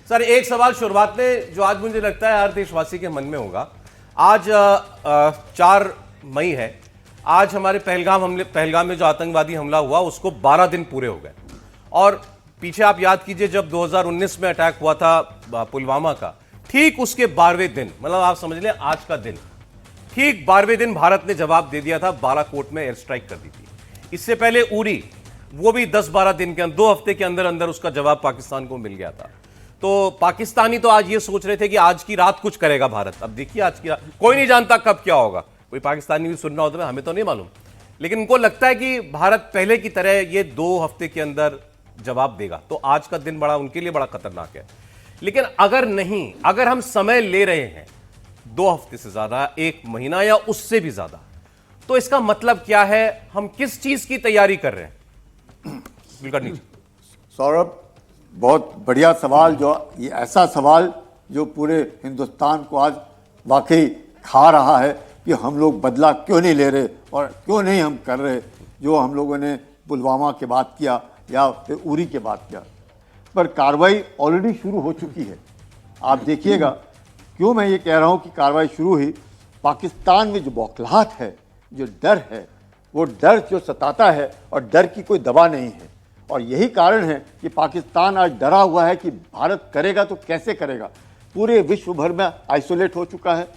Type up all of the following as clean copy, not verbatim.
Sir एक सवाल शुरुआत में जो आज मुझे लगता है हर देशवासी के मन में होगा। आज 4 मई है। आज हमारे पहलगाम में जो आतंकवादी हमला हुआ उसको 12 दिन पूरे हो गए। और पीछे आप याद कीजिए जब 2019 में अटैक हुआ था पुलवामा का, ठीक उसके 12वें दिन, मतलब आप समझ लें आज का दिन, ठीक 12वें दिन भारत ने जवाब दे दिया था, बालाकोट में एयर स्ट्राइक कर दी थी। इससे पहले उरी, वो भी 10-12 दिन के अंदर, 2 हफ्ते के अंदर अंदर उसका जवाब पाकिस्तान को मिल गया था। तो पाकिस्तानी तो आज ये सोच रहे थे कि आज की रात कुछ करेगा भारत। अब देखिए आज की रात कोई नहीं जानता कब क्या होगा, कोई पाकिस्तानी भी सुनना होता है, हमें तो नहीं मालूम, लेकिन उनको लगता है कि भारत पहले की तरह ये 2 हफ्ते के अंदर जवाब देगा। तो आज का दिन बड़ा उनके लिए बड़ा खतरनाक है। लेकिन अगर नहीं, अगर हम समय ले रहे हैं 2 हफ्ते से ज्यादा, 1 महीना या उससे भी ज्यादा, तो इसका मतलब क्या है? हम किस चीज की तैयारी कर रहे हैं? सौरभ, बहुत बढ़िया सवाल, जो ये ऐसा सवाल जो पूरे हिंदुस्तान को आज वाकई खा रहा है कि हम लोग बदला क्यों नहीं ले रहे और क्यों नहीं हम कर रहे जो हम लोगों ने पुलवामा के बाद किया या फिर उरी के बाद किया। पर कार्रवाई ऑलरेडी शुरू हो चुकी है। आप देखिएगा, क्यों मैं ये कह रहा हूँ कि कार्रवाई शुरू हुई, पाकिस्तान में जो बौखलाहट है, जो डर है, वो डर जो सताता है और डर की कोई दवा नहीं है। और यही कारण है कि पाकिस्तान आज डरा हुआ है कि भारत करेगा तो कैसे करेगा। पूरे विश्व भर में आइसोलेट हो चुका है।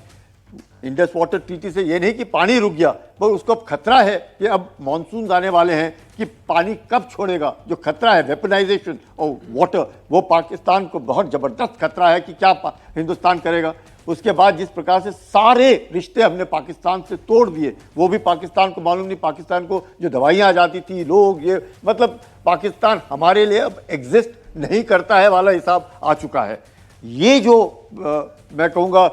इंडस वाटर ट्रीटी से ये नहीं कि पानी रुक गया, पर उसको अब खतरा है कि अब मानसून आने वाले हैं कि पानी कब छोड़ेगा। जो खतरा है वेपनाइजेशन और वाटर, वो पाकिस्तान को बहुत ज़बरदस्त खतरा है कि क्या हिंदुस्तान करेगा। उसके बाद जिस प्रकार से सारे रिश्ते हमने पाकिस्तान से तोड़ दिए, वो भी पाकिस्तान को मालूम नहीं, पाकिस्तान को जो दवाइयाँ आ जाती थी, लोग, ये मतलब पाकिस्तान हमारे लिए अब एग्जिस्ट नहीं करता है वाला हिसाब आ चुका है। ये जो मैं कहूँगा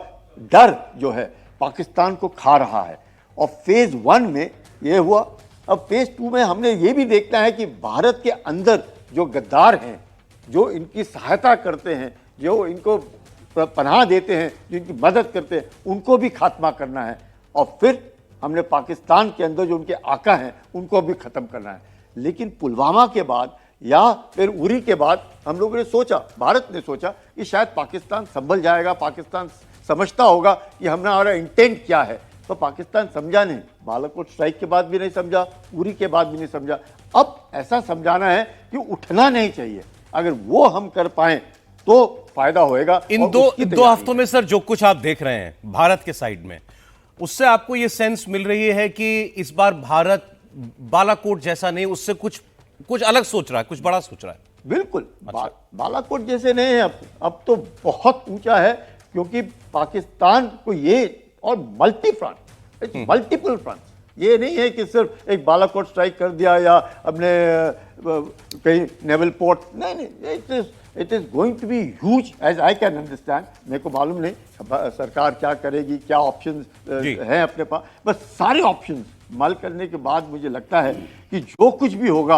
डर जो है पाकिस्तान को खा रहा है। और फेज 1 में ये हुआ। अब फेज 2 में हमने ये भी देखना है कि भारत के अंदर जो गद्दार हैं, जो इनकी सहायता करते हैं, जो इनको पनाह देते हैं, जो इनकी मदद करते हैं, उनको भी खात्मा करना है। और फिर हमने पाकिस्तान के अंदर जो उनके आका हैं उनको भी ख़त्म करना है। लेकिन पुलवामा के बाद या फिर उरी के बाद हम लोगों ने सोचा, भारत ने सोचा कि शायद पाकिस्तान संभल जाएगा, पाकिस्तान समझता होगा कि हमारा इंटेंट क्या है। तो पाकिस्तान समझा नहीं। बालाकोट स्ट्राइक के बाद भी नहीं समझा, उरी के बाद भी नहीं समझा। अब ऐसा समझाना है कि उठना नहीं चाहिए। अगर वो हम कर पाए तो फायदा होएगा। इन दो हफ्तों में सर जो कुछ आप देख रहे हैं भारत के साइड में, उससे आपको ये सेंस मिल रही है कि इस बार भारत बालाकोट जैसा नहीं, उससे कुछ अलग सोच रहा है, कुछ बड़ा सोच रहा है। बिल्कुल। अच्छा। बालाकोट जैसे नहीं है, अब तो बहुत ऊंचा है, क्योंकि पाकिस्तान को ये और मल्टी फ्रंट, मल्टीपल फ्रंट, ये नहीं है कि सिर्फ एक बालाकोट स्ट्राइक कर दिया या अपने कहीं नेवल पोर्ट, नहीं, it is going to be huge as I can understand. मेरे को मालूम नहीं सरकार क्या करेगी, क्या ऑप्शंस हैं अपने पास, बस सारे ऑप्शंस मल करने के बाद मुझे लगता है कि जो कुछ भी होगा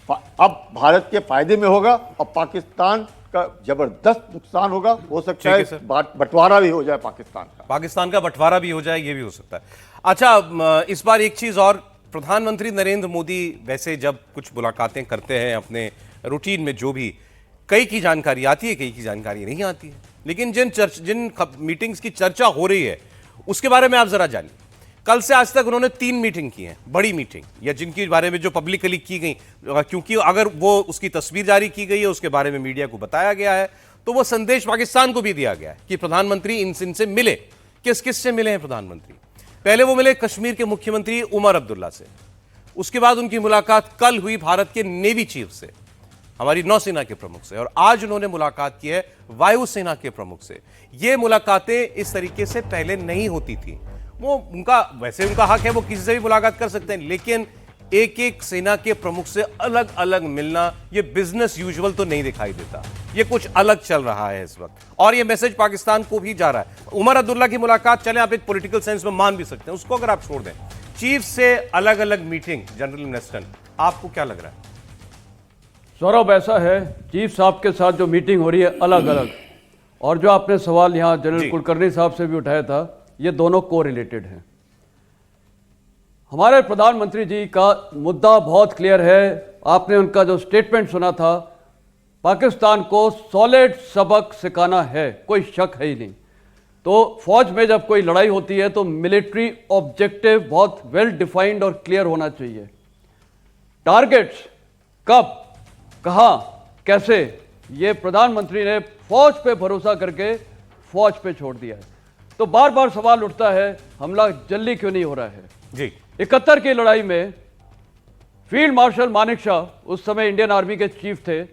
अब भारत के फायदे में होगा और पाकिस्तान का जबरदस्त नुकसान होगा। हो सकता है बंटवारा भी हो जाए पाकिस्तान का बंटवारा भी हो जाए, ये भी हो सकता है। अच्छा, इस बार एक चीज और, प्रधानमंत्री नरेंद्र मोदी वैसे जब कुछ मुलाकातें करते हैं अपने रूटीन में, जो भी कई की जानकारी आती है, कई की जानकारी नहीं आती है, लेकिन जिन मीटिंग्स की चर्चा हो रही है उसके बारे में आप जरा जानिए। कल से आज तक उन्होंने 3 मीटिंग की हैं, बड़ी मीटिंग, या जिनके बारे में जो पब्लिकली की गई, क्योंकि अगर वो उसकी तस्वीर जारी की गई है, उसके बारे में मीडिया को बताया गया है, तो वो संदेश पाकिस्तान को भी दिया गया है कि प्रधानमंत्री इनसे मिले। किस किस से मिले हैं प्रधानमंत्री? पहले वो मिले कश्मीर के मुख्यमंत्री उमर अब्दुल्ला से, उसके बाद उनकी मुलाकात कल हुई भारत के नेवी चीफ से, हमारी नौसेना के प्रमुख से, और आज उन्होंने मुलाकात की है वायुसेना के प्रमुख से। ये मुलाकातें इस तरीके से पहले नहीं होती थी। वो उनका हक है, वो किसी से भी मुलाकात कर सकते हैं, लेकिन एक एक सेना के प्रमुख से अलग अलग मिलना, ये बिजनेस यूजुअल तो नहीं दिखाई देता। ये कुछ अलग चल रहा है इस वक्त, और ये मैसेज पाकिस्तान को भी जा रहा है। उमर अब्दुल्ला की मुलाकात, चले आप एक पॉलिटिकल सेंस में मान भी सकते हैं, उसको अगर आप छोड़ दें, चीफ से अलग अलग मीटिंग, जनरल मिनिस्टर, आपको क्या लग रहा है? सौरभ, ऐसा है, चीफ साहब के साथ जो मीटिंग हो रही है अलग अलग, और जो आपने सवाल यहाँ जनरल कुलकर्णी साहब से भी उठाया था, ये दोनों को रिलेटेड हैं। हमारे प्रधानमंत्री जी का मुद्दा बहुत क्लियर है। आपने उनका जो स्टेटमेंट सुना था, पाकिस्तान को सॉलिड सबक सिखाना है, कोई शक है ही नहीं। तो फौज में जब कोई लड़ाई होती है तो मिलिट्री ऑब्जेक्टिव बहुत वेल डिफाइंड और क्लियर होना चाहिए। टारगेट्स कब, कहां, कैसे, ये प्रधानमंत्री ने फौज पे भरोसा करके फौज पे छोड़ दिया है। तो बार बार सवाल उठता है हमला जल्दी क्यों नहीं हो रहा है। जी 71 की लड़ाई में फील्ड मार्शल मानेकशॉ उस समय इंडियन आर्मी के चीफ थे।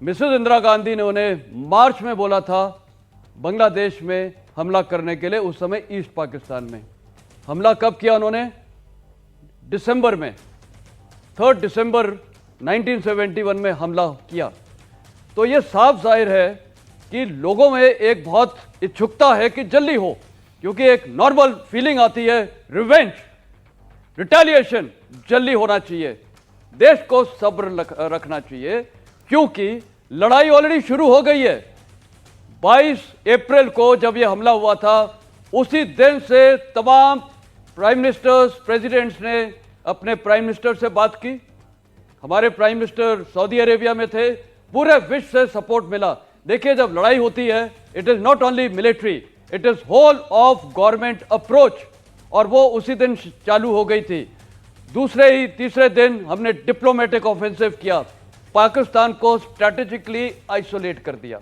मिसेस इंदिरा गांधी ने उन्हें मार्च में बोला था बांग्लादेश में हमला करने के लिए, उस समय ईस्ट पाकिस्तान में। हमला कब किया उन्होंने? दिसंबर में, 3 दिसंबर 1971 में हमला किया। तो यह साफ जाहिर है कि लोगों में एक बहुत इच्छुकता है कि जल्दी हो, क्योंकि एक नॉर्मल फीलिंग आती है, रिवेंज, रिटेलिएशन जल्दी होना चाहिए। देश को सब्र रखना चाहिए, क्योंकि लड़ाई ऑलरेडी शुरू हो गई है। 22 अप्रैल को जब यह हमला हुआ था, उसी दिन से तमाम प्राइम मिनिस्टर्स, प्रेसिडेंट्स ने अपने प्राइम मिनिस्टर से बात की। हमारे प्राइम मिनिस्टर सऊदी अरेबिया में थे, पूरे विश्व से सपोर्ट मिला। देखिए, जब लड़ाई होती है, it is not only military, it is whole of government approach, और वो उसी दिन चालू हो गई थी। दूसरे ही तीसरे दिन हमने डिप्लोमेटिक ऑफेंसिव किया, पाकिस्तान को स्ट्रैटेजिकली आइसोलेट कर दिया।